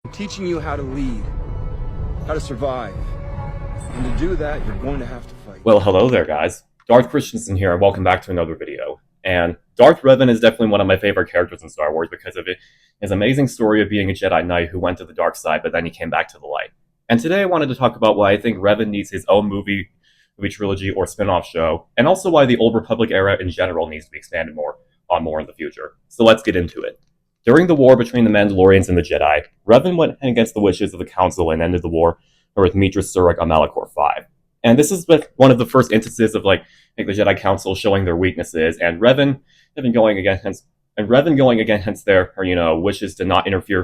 I'm teaching you how to lead, how to survive. And to do that, you're going to have to fight. Well, hello there, guys. Darth Christensen here, and welcome back to another video. And Darth Revan is definitely one of my favorite characters in Star Wars because of his amazing story of being a Jedi Knight who went to the dark side, but then he came back to the light. And today I wanted to talk about why I think Revan needs his own movie trilogy or spin-off show, and also why the Old Republic era in general needs to be expanded more in the future. So let's get into it. During the war between the Mandalorians and the Jedi, Revan went against the wishes of the Council and ended the war with Mitris Surik on Malak 5. And this is one of the first instances of the Jedi Council showing their weaknesses, and Revan going against their wishes to not interfere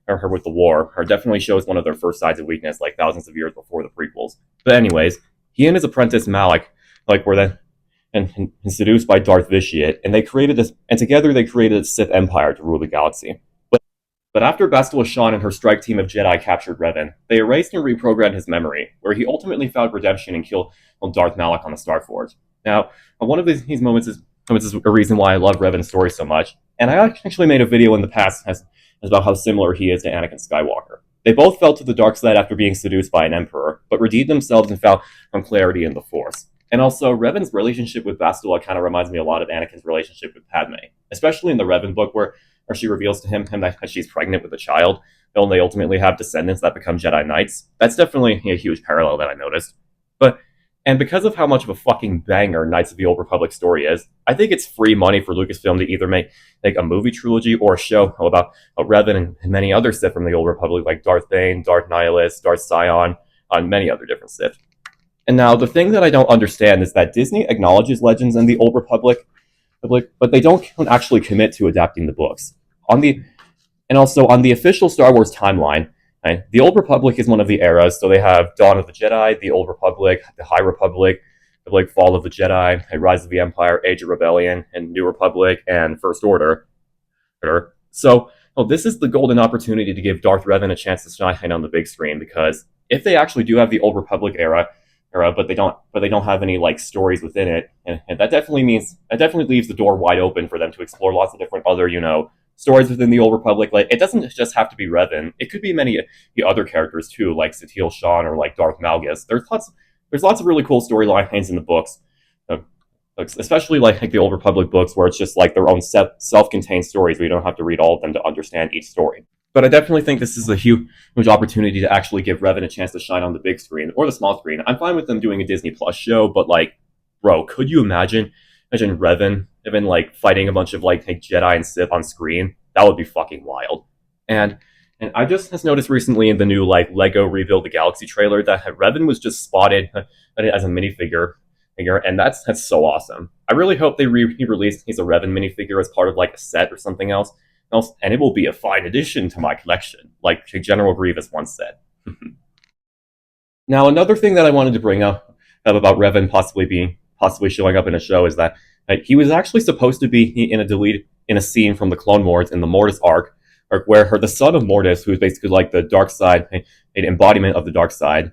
her with the war, or definitely shows one of their first signs of weakness, like thousands of years before the prequels. But anyways, he and his apprentice Malak were then and seduced by Darth Vitiate, and together they created a Sith Empire to rule the galaxy. But after Bastila Shan and her strike team of Jedi captured Revan, they erased and reprogrammed his memory, where he ultimately found redemption and killed Darth Malak on the Starforge. Now, one of these moments is a reason why I love Revan's story so much, and I actually made a video in the past about how similar he is to Anakin Skywalker. They both fell to the dark side after being seduced by an emperor, but redeemed themselves and found clarity in the Force. And also, Revan's relationship with Bastila kind of reminds me a lot of Anakin's relationship with Padme, especially in the Revan book where she reveals to him that she's pregnant with a child, and they ultimately have descendants that become Jedi Knights. That's definitely a huge parallel that I noticed. And because of how much of a fucking banger Knights of the Old Republic story is, I think it's free money for Lucasfilm to either make a movie trilogy or a show about Revan and many other Sith from the Old Republic, like Darth Bane, Darth Nihilus, Darth Sion, and many other different Sith. And now, the thing that I don't understand is that Disney acknowledges legends in the Old Republic, but they don't actually commit to adapting the books. On the official Star Wars timeline, right, the Old Republic is one of the eras, so they have Dawn of the Jedi, the Old Republic, the High Republic, the Fall of the Jedi, Rise of the Empire, Age of Rebellion, and New Republic, and First Order. So, this is the golden opportunity to give Darth Revan a chance to shine on the big screen, because if they actually do have the Old Republic era, but they don't have any stories within it, and that definitely leaves the door wide open for them to explore lots of different other stories within the Old Republic. It doesn't just have to be Revan; it could be many other characters too, like Satele Shan or Darth Malgus. There's lots of really cool storylines in the books, especially the Old Republic books, where it's just their own self-contained stories. We don't have to read all of them to understand each story. But I definitely think this is a huge opportunity to actually give Revan a chance to shine on the big screen or the small screen. I'm fine with them doing a Disney Plus show, but bro, could you imagine Revan fighting a bunch of Jedi and Sith on screen? That would be fucking wild. And I just noticed recently in the new Lego Rebuild the Galaxy trailer that Revan was just spotted as a minifigure, and that's so awesome. I really hope they release a Revan minifigure as part of a set or something else, and it will be a fine addition to my collection, like General Grievous once said. Now, another thing that I wanted to bring up about Revan possibly showing up in a show is that he was actually supposed to be in a scene from the Clone Wars in the Mortis arc, where the son of Mortis, who is basically the dark side, an embodiment of the dark side,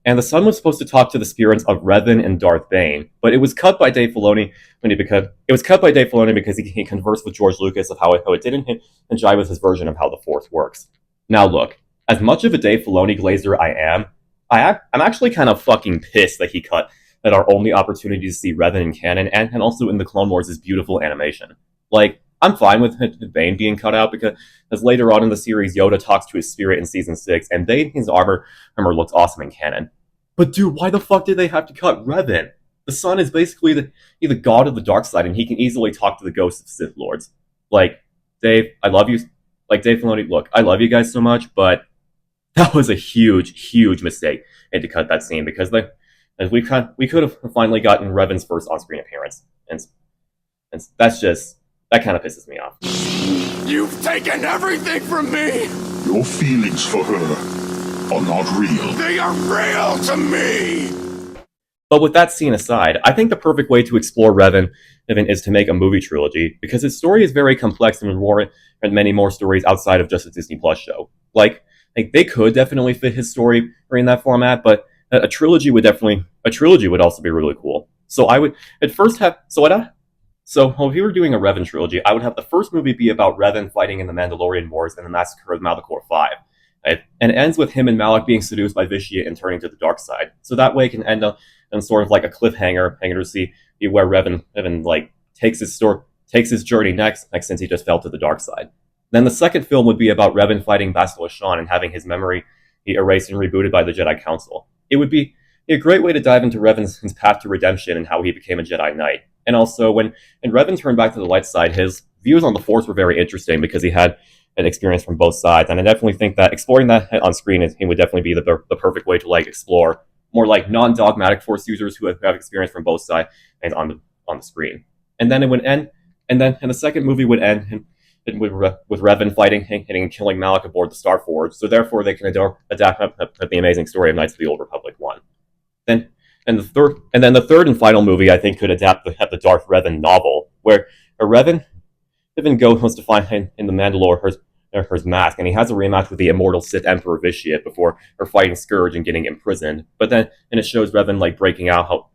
and the son was supposed to talk to the spirits of Revan and Darth Bane, but it was cut by Dave Filoni because he conversed with George Lucas of how it didn't jive with his version of how the Force works. Now look, as much of a Dave Filoni glazer I'm actually kind of fucking pissed that he cut that our only opportunity to see Revan in canon and also in the Clone Wars is beautiful animation. I'm fine with Bane being cut out because later on in the series, Yoda talks to his spirit in Season 6, and Bane's armor looks awesome in canon. But dude, why the fuck did they have to cut Revan? The son is basically the god of the dark side, and he can easily talk to the ghosts of Sith Lords. Dave, I love you. Dave Filoni, look, I love you guys so much, but that was a huge mistake to cut that scene, because we could have finally gotten Revan's first on-screen appearance, and that kind of pisses me off. You've taken everything from me! Your feelings for her are not real. They are real to me! But with that scene aside, I think the perfect way to explore Revan is to make a movie trilogy, because his story is very complex and would warrant many more stories outside of just a Disney Plus show. They could definitely fit his story in that format, but a trilogy would also be really cool. So I would at first have So, if we were doing a Revan trilogy, I would have the first movie be about Revan fighting in the Mandalorian Wars and the Massacre of Malachor 5. Right? And it ends with him and Malak being seduced by Vitiate and turning to the dark side. So that way it can end up in sort of like a cliffhanger, to see where Revan like takes his journey next since he just fell to the dark side. Then the second film would be about Revan fighting Bastila Shan and having his memory erased and rebooted by the Jedi Council. It would be a great way to dive into Revan's path to redemption and how he became a Jedi Knight. And also, when Revan turned back to the light side, his views on the Force were very interesting because he had an experience from both sides. And I definitely think that exploring that on screen would definitely be the perfect way to like explore more like non-dogmatic Force users who have experience from both sides and on the screen. And then it would end, and the second movie would end with Revan fighting, hitting, and killing Malak aboard the Star Forge. So therefore, they can adapt the amazing story of Knights of the Old Republic 1. Then the third and final movie, I think, could adapt the Darth Revan novel, where Revan goes to find in the Mandalore her mask, and he has a rematch with the immortal Sith Emperor Vitiate before her fighting Scourge and getting imprisoned. But then, and it shows Revan like breaking out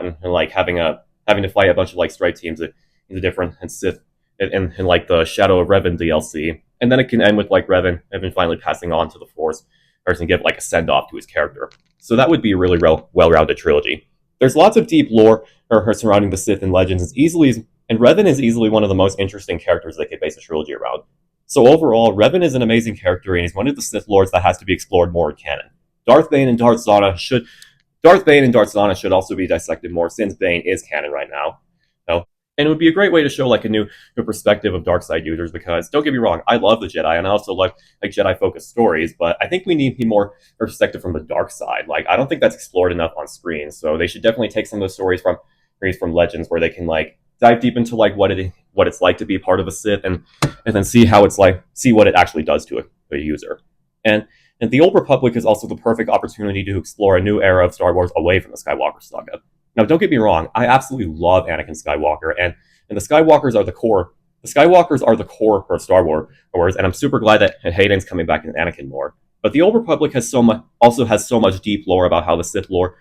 and like having to fight a bunch of like strike teams in the different and Sith and like the Shadow of Revan DLC. And then it can end with like Revan finally passing on to the Force, or to give like a send off to his character. So that would be a really well-rounded trilogy. There's lots of deep lore surrounding the Sith and Legends, and Revan is easily one of the most interesting characters they could base a trilogy around. So overall, Revan is an amazing character, and he's one of the Sith Lords that has to be explored more in canon. Darth Bane and Darth Zana should also be dissected more, since Bane is canon right now. And it would be a great way to show like a new perspective of dark side users, because don't get me wrong, I love the Jedi and I also like Jedi focused stories, but I think we need more perspective from the dark side. Like, I don't think that's explored enough on screen. So they should definitely take some of those stories from Legends, where they can like dive deep into like what it's like to be part of a Sith, and then see what it actually does to a user. And the Old Republic is also the perfect opportunity to explore a new era of Star Wars away from the Skywalker saga. Now, don't get me wrong, I absolutely love Anakin Skywalker, and the Skywalkers are the core. The Skywalkers are the core of Star Wars, and I'm super glad that Hayden's coming back in Anakin more. But the Old Republic also has so much deep lore about how the Sith Lords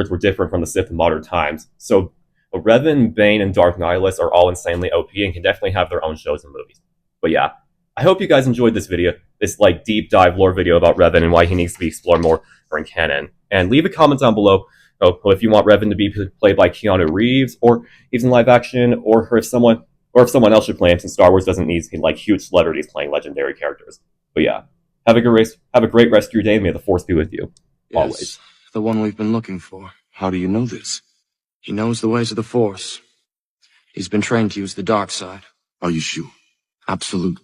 were different from the Sith in modern times. So Revan, Bane, and Darth Nihilus are all insanely OP and can definitely have their own shows and movies. But yeah, I hope you guys enjoyed this video, this like deep dive lore video about Revan and why he needs to be explored more in canon. And leave a comment down below if you want Revan to be played by Keanu Reeves, or even in live action, or if someone else should play him, since Star Wars doesn't need like huge celebrities playing legendary characters. But yeah, have a great rest of your day. May the Force be with you. Yes, always. the one we've been looking for. How do you know this? He knows the ways of the Force. He's been trained to use the dark side. Are you sure? Absolutely.